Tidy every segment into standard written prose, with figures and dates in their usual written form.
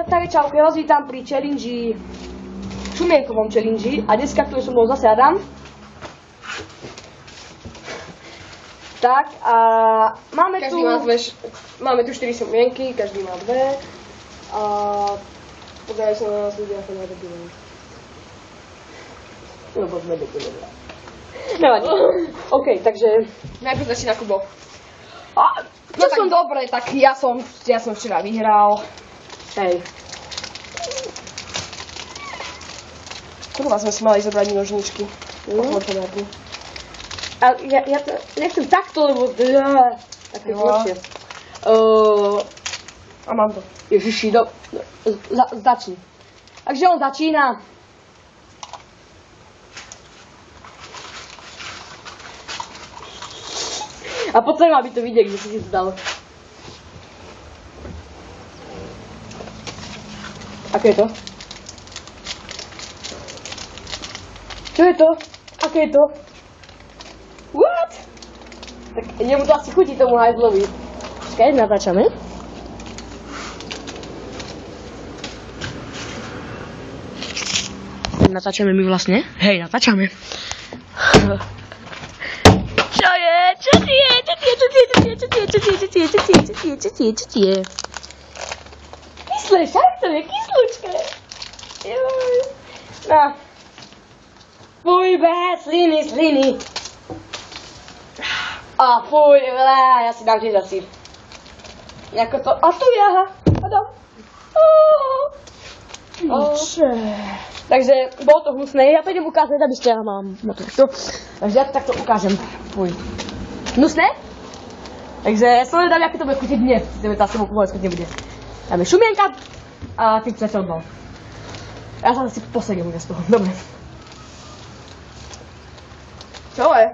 tak čauko, ja vás vítam pri challenge, šumienkovom challenge a dneska tu som bol zase Adam. Tak a máme každý máme tu 4 šumienky, každý má 2 a pozerajú sa na nás ľudia ako na debile. Lebo sme debile. Nevadí. OK, takže najprv začína Kubo. No tak dobre, tak ja som včera vyhral. Hej. Kurva, sme si mali zobrať nožničky. A ja to nechcem takto, lebo tak je to lepšie. A mám to. Ježiši, začni. Takže on začína. A potrebujem, aby to vidieť, že si to dal. Aké je to? Čo je to? Aké je to? What? Tak jemu to asi chutí tomu hajzlovi. Počkaj, natáčame. Natáčame my vlastne? Hej, natáčame. Čo je? Čo je? Kyslé, však to je kyslúčke. No. Fuj, sliny. A fuj, ja si dám tiež asi. Jako to, a tu ja, Adam. Takže bolo to hnusné, ja to idem ukázať, aby ste mám motorku. Takže ja to takto ukážem. Fuj. Hnusné? Takže sledám, aké to bude chutiť dnes. Ideme to asi vôbec chuť nebude. Dáme šumienka a ty chceš odbal. Ja sa asi posedím z toho, dobre. Čo je?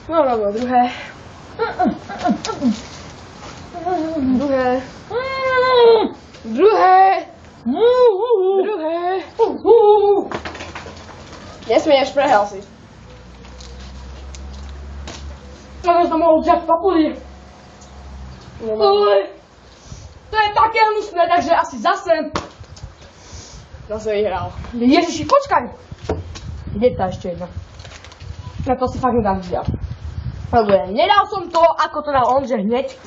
No, druhé. Nesmieš, prehral si. Ale som mohol vziať papuli. To je také hnusné, takže asi zase vyhral. Ježiši, počkaj! Kde tá ešte jedna? Ja to si fakt nedám vziať. Lebo nedal som to, ako to dal on, že hneď.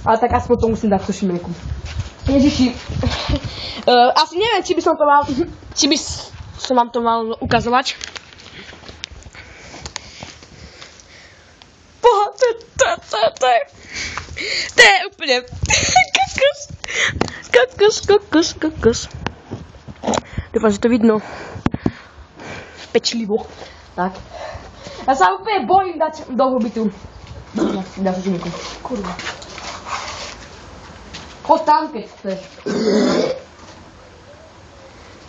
Ale tak aspoň to musím dať tú šumienku. Ježiši. Asi neviem, či by som to mal, či by som vám to mal ukazovať. Boha, to je úplne kokos. Dúfam, že to vidno pečlivo. Tak. Ja sa úplne bojím dať do huby tu. Dá sa šumienku. Kurva. Choď tam, keď chceš.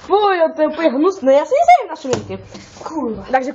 Fuj, to je úplne hnusné. Ja si nezajem na šumienke. Kurva. Takže